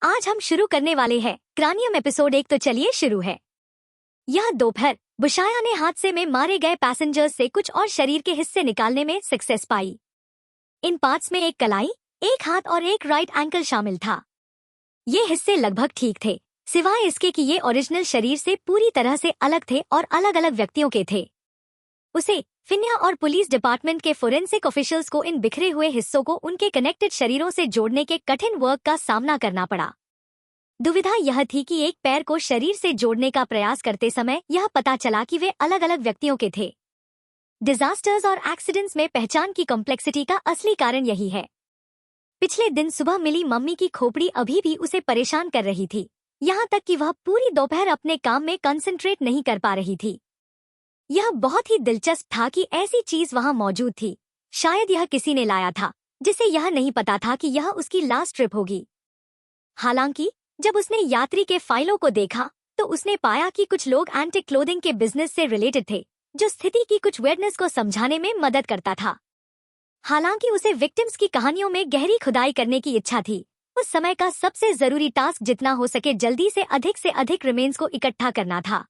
आज हम शुरू करने वाले हैं क्रानियम एपिसोड 1। तो चलिए शुरू है। यह दोपहर बुशाया ने हादसे में मारे गए पैसेंजर्स से कुछ और शरीर के हिस्से निकालने में सक्सेस पाई। इन पार्ट्स में एक कलाई, एक हाथ और एक राइट एंकल शामिल था। ये हिस्से लगभग ठीक थे, सिवाय इसके कि ये ओरिजिनल शरीर से पूरी तरह से अलग थे और अलग अलग व्यक्तियों के थे। उसे फिन्या और पुलिस डिपार्टमेंट के फोरेंसिक ऑफिशियल्स को इन बिखरे हुए हिस्सों को उनके कनेक्टेड शरीरों से जोड़ने के कठिन वर्क का सामना करना पड़ा। दुविधा यह थी कि एक पैर को शरीर से जोड़ने का प्रयास करते समय यह पता चला कि वे अलग अलग व्यक्तियों के थे। डिजास्टर्स और एक्सीडेंट्स में पहचान की कॉम्प्लेक्सिटी का असली कारण यही है। पिछले दिन सुबह मिली मम्मी की खोपड़ी अभी भी उसे परेशान कर रही थी, यहाँ तक कि वह पूरी दोपहर अपने काम में कंसंट्रेट नहीं कर पा रही थी। यह बहुत ही दिलचस्प था कि ऐसी चीज वहां मौजूद थी। शायद यह किसी ने लाया था जिसे यह नहीं पता था कि यह उसकी लास्ट ट्रिप होगी। हालांकि जब उसने यात्री के फाइलों को देखा तो उसने पाया कि कुछ लोग एंटिक क्लोथिंग के बिजनेस से रिलेटेड थे, जो स्थिति की कुछ वेयरनेस को समझाने में मदद करता था। हालांकि उसे विक्टिम्स की कहानियों में गहरी खुदाई करने की इच्छा थी। उस समय का सबसे जरूरी टास्क जितना हो सके जल्दी से अधिक रिमेन्स को इकट्ठा करना था।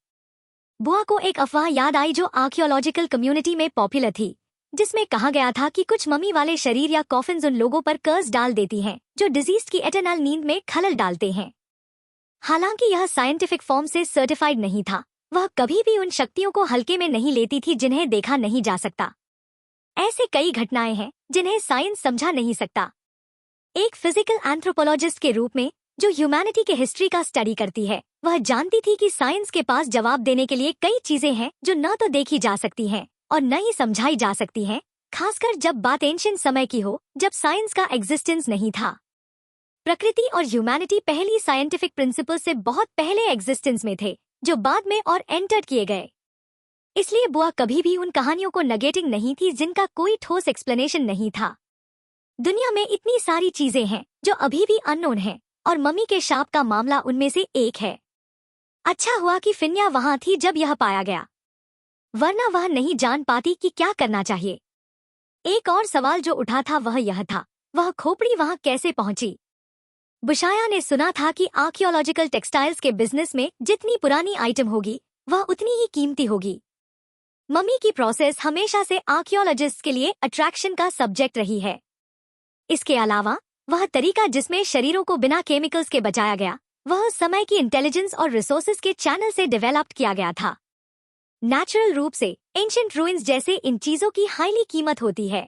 बुआ को एक अफवाह याद आई जो आर्कियोलॉजिकल कम्युनिटी में पॉपुलर थी, जिसमें कहा गया था कि कुछ मम्मी वाले शरीर या कॉफिन्स उन लोगों पर कर्स डाल देती हैं जो डिजीज की एटर्नल नींद में खलल डालते हैं। हालांकि यह साइंटिफिक फॉर्म से सर्टिफाइड नहीं था, वह कभी भी उन शक्तियों को हल्के में नहीं लेती थी जिन्हें देखा नहीं जा सकता। ऐसे कई घटनाएं हैं जिन्हें साइंस समझा नहीं सकता। एक फिजिकल एंथ्रोपोलॉजिस्ट के रूप में जो ह्यूमैनिटी के हिस्ट्री का स्टडी करती है, वह जानती थी कि साइंस के पास जवाब देने के लिए कई चीजें हैं जो न तो देखी जा सकती हैं और न ही समझाई जा सकती हैं, खासकर जब बात एंशिएंट समय की हो, जब साइंस का एग्जिस्टेंस नहीं था। प्रकृति और ह्यूमैनिटी पहली साइंटिफिक प्रिंसिपल से बहुत पहले एग्जिस्टेंस में थे, जो बाद में और एंटर किए गए। इसलिए बुआ कभी भी उन कहानियों को नेगेटिंग नहीं थी जिनका कोई ठोस एक्सप्लेनेशन नहीं था। दुनिया में इतनी सारी चीजें हैं जो अभी भी अननोन हैं, और मम्मी के शाप का मामला उनमें से एक है। अच्छा हुआ कि फिन्या वहां थी जब यह पाया गया, वरना वह नहीं जान पाती कि क्या करना चाहिए। एक और सवाल जो उठा था वह यह था, वह खोपड़ी वहां कैसे पहुंची। बुशाया ने सुना था कि आर्कियोलॉजिकल टेक्सटाइल्स के बिजनेस में जितनी पुरानी आइटम होगी वह उतनी ही कीमती होगी। मम्मी की प्रोसेस हमेशा से आर्कियोलॉजिस्ट के लिए अट्रैक्शन का सब्जेक्ट रही है। इसके अलावा वह तरीका जिसमें शरीरों को बिना केमिकल्स के बचाया गया, वह उस समय की इंटेलिजेंस और रिसोर्सेज के चैनल से डेवलप्ड किया गया था। नेचुरल रूप से एंशिएंट रूइंस जैसे इन चीजों की हाईली कीमत होती है।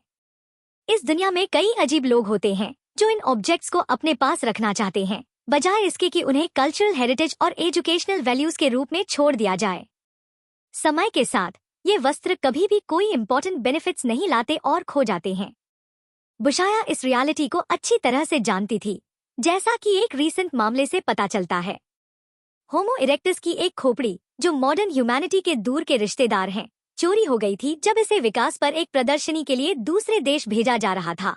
इस दुनिया में कई अजीब लोग होते हैं जो इन ऑब्जेक्ट्स को अपने पास रखना चाहते हैं, बजाय इसके कि उन्हें कल्चरल हेरिटेज और एजुकेशनल वैल्यूज के रूप में छोड़ दिया जाए। समय के साथ ये वस्त्र कभी भी कोई इंपॉर्टेंट बेनिफिट्स नहीं लाते और खो जाते हैं। बुशाया इस रियलिटी को अच्छी तरह से जानती थी, जैसा कि एक रीसेंट मामले से पता चलता है। होमो इरेक्टस की एक खोपड़ी, जो मॉडर्न ह्यूमैनिटी के दूर के रिश्तेदार हैं, चोरी हो गई थी जब इसे विकास पर एक प्रदर्शनी के लिए दूसरे देश भेजा जा रहा था।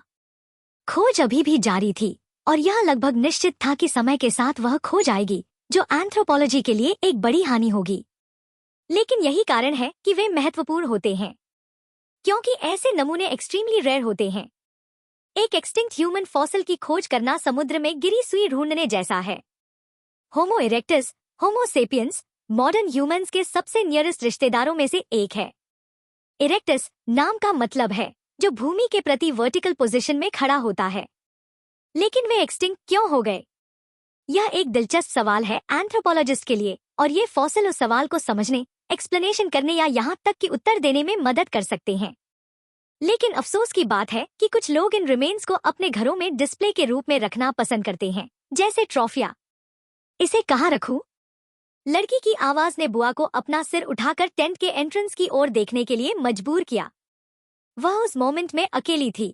खोज अभी भी जारी थी और यह लगभग निश्चित था कि समय के साथ वह खो जाएगी, जो एंथ्रोपोलॉजी के लिए एक बड़ी हानि होगी। लेकिन यही कारण है कि वे महत्वपूर्ण होते हैं, क्योंकि ऐसे नमूने एक्सट्रीमली रेयर होते हैं। एक एक्सटिंक्ट ह्यूमन फॉसिल की खोज करना समुद्र में गिरी सुई ढूंढने जैसा है। होमो इरेक्टस, होमो सेपियंस, मॉडर्न ह्यूमंस के सबसे नियरेस्ट रिश्तेदारों में से एक है। इरेक्टस नाम का मतलब है जो भूमि के प्रति वर्टिकल पोजीशन में खड़ा होता है। लेकिन वे एक्सटिंक्ट क्यों हो गए? यह एक दिलचस्प सवाल है एंथ्रोपोलॉजिस्ट के लिए, और ये फॉसिल उस सवाल को समझने, एक्सप्लेनेशन करने या यहाँ तक कि उत्तर देने में मदद कर सकते हैं। लेकिन अफसोस की बात है कि कुछ लोग इन रिमेन्स को अपने घरों में डिस्प्ले के रूप में रखना पसंद करते हैं, जैसे ट्रॉफिया। इसे कहाँ रखूं? लड़की की आवाज ने बुआ को अपना सिर उठाकर टेंट के एंट्रेंस की ओर देखने के लिए मजबूर किया। वह उस मोमेंट में अकेली थी,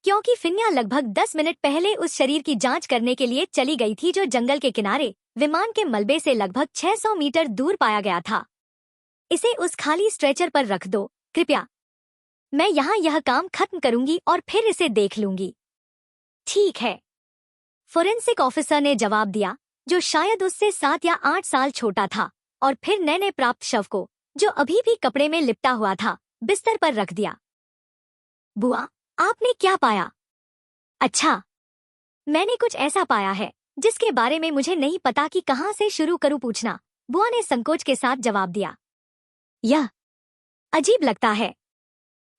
क्योंकि फिन्या लगभग 10 मिनट पहले उस शरीर की जांच करने के लिए चली गई थी जो जंगल के किनारे विमान के मलबे से लगभग 600 मीटर दूर पाया गया था। इसे उस खाली स्ट्रेचर पर रख दो, कृपया। मैं यहाँ यह काम खत्म करूंगी और फिर इसे देख लूंगी। ठीक है, फोरेंसिक ऑफिसर ने जवाब दिया, जो शायद उससे 7 या 8 साल छोटा था, और फिर नए प्राप्त शव को, जो अभी भी कपड़े में लिपटा हुआ था, बिस्तर पर रख दिया। बुआ, आपने क्या पाया? अच्छा, मैंने कुछ ऐसा पाया है जिसके बारे में मुझे नहीं पता कि कहाँ से शुरू करूँ पूछना, बुआ ने संकोच के साथ जवाब दिया। यह अजीब लगता है।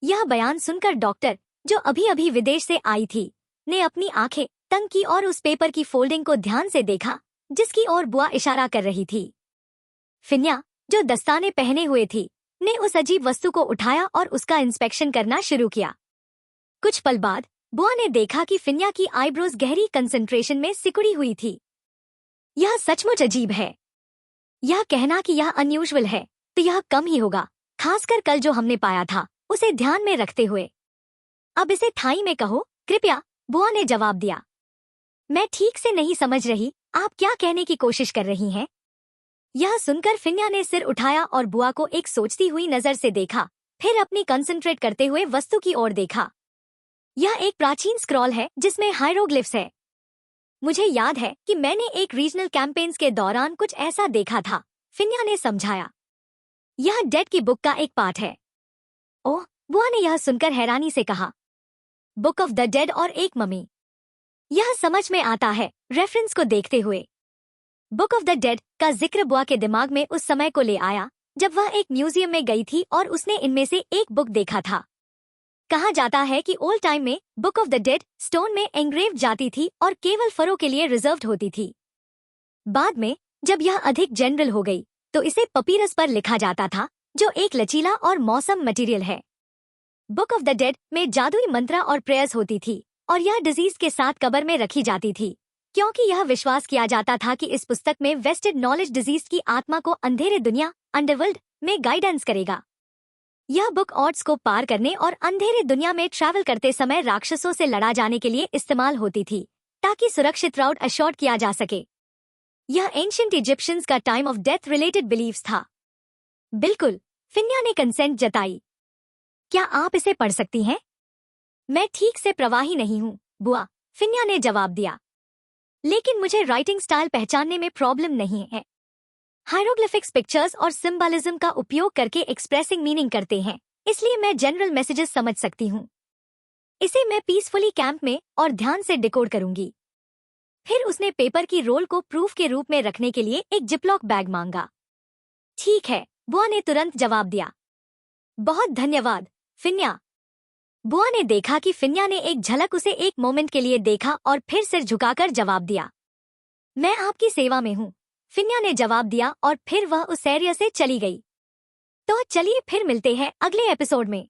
यह बयान सुनकर डॉक्टर, जो अभी अभी विदेश से आई थी, ने अपनी आंखें तंग की और उस पेपर की फोल्डिंग को ध्यान से देखा जिसकी ओर बुआ इशारा कर रही थी। फिन्या, जो दस्ताने पहने हुए थी, ने उस अजीब वस्तु को उठाया और उसका इंस्पेक्शन करना शुरू किया। कुछ पल बाद बुआ ने देखा कि फिन्या की आईब्रोज गहरी कंसंट्रेशन में सिकुड़ी हुई थी। यह सचमुच अजीब है। यह कहना कि यह अनयूजुअल है तो यह कम ही होगा, खासकर कल जो हमने पाया था उसे ध्यान में रखते हुए। अब इसे थाई में कहो कृपया, बुआ ने जवाब दिया। मैं ठीक से नहीं समझ रही, आप क्या कहने की कोशिश कर रही हैं? यह सुनकर फिन्या ने सिर उठाया और बुआ को एक सोचती हुई नजर से देखा, फिर अपनी कंसंट्रेट करते हुए वस्तु की ओर देखा। यह एक प्राचीन स्क्रॉल है जिसमें हायरोग्लिफ्स है। मुझे याद है कि मैंने एक रीजनल कैंपेन्स के दौरान कुछ ऐसा देखा था, फिन्या ने समझाया। यह डेड की बुक का एक पार्ट है। ओह, बुआ ने यह सुनकर हैरानी से कहा। बुक ऑफ द डेड और एक मम्मी। यह समझ में आता है रेफरेंस को देखते हुए। बुक ऑफ द डेड का जिक्र बुआ के दिमाग में उस समय को ले आया जब वह एक म्यूजियम में गई थी और उसने इनमें से एक बुक देखा था। कहा जाता है कि ओल्ड टाइम में book of the dead stone में एंग्रेव जाती थी और केवल फरों के लिए रिजर्व्ड होती थी। बाद में जब यह अधिक जनरल हो गई तो इसे पपीरस पर लिखा जाता था, जो एक लचीला और मौसम मटेरियल है। बुक ऑफ द डेड में जादुई मंत्रा और प्रेयर्स होती थी और यह डिजीज के साथ कब्र में रखी जाती थी, क्योंकि यह विश्वास किया जाता था कि इस पुस्तक में वेस्टेड नॉलेज डिजीज की आत्मा को अंधेरे दुनिया अंडरवर्ल्ड में गाइडेंस करेगा। यह बुक ऑड्स को पार करने और अंधेरे दुनिया में ट्रैवल करते समय राक्षसों से लड़ा जाने के लिए इस्तेमाल होती थी, ताकि सुरक्षित राउट अश्योर्ड किया जा सके। यह एंशिएंट इजिप्शियंस का time of death related beliefs था। बिल्कुल, फिन्या ने कंसेंट जताई। क्या आप इसे पढ़ सकती हैं? मैं ठीक से प्रवाही नहीं हूँ, बुआ, फिन्या ने जवाब दिया। लेकिन मुझे राइटिंग स्टाइल पहचानने में प्रॉब्लम नहीं है। हायरोग्लिफिक्स पिक्चर्स और सिंबलिज्म का उपयोग करके एक्सप्रेसिंग मीनिंग करते हैं, इसलिए मैं जनरल मैसेजेस समझ सकती हूँ। इसे मैं पीसफुली कैंप में और ध्यान से डिकोड करूंगी। फिर उसने पेपर की रोल को प्रूफ के रूप में रखने के लिए एक जिपलॉक बैग मांगा। ठीक है, बुआ ने तुरंत जवाब दिया। बहुत धन्यवाद, फिन्या। बुआ ने देखा कि फिन्या ने एक झलक उसे एक मोमेंट के लिए देखा और फिर सिर झुकाकर जवाब दिया। मैं आपकी सेवा में हूँ, फिन्या ने जवाब दिया और फिर वह उस एरिया से चली गई। तो चलिए फिर मिलते हैं अगले एपिसोड में।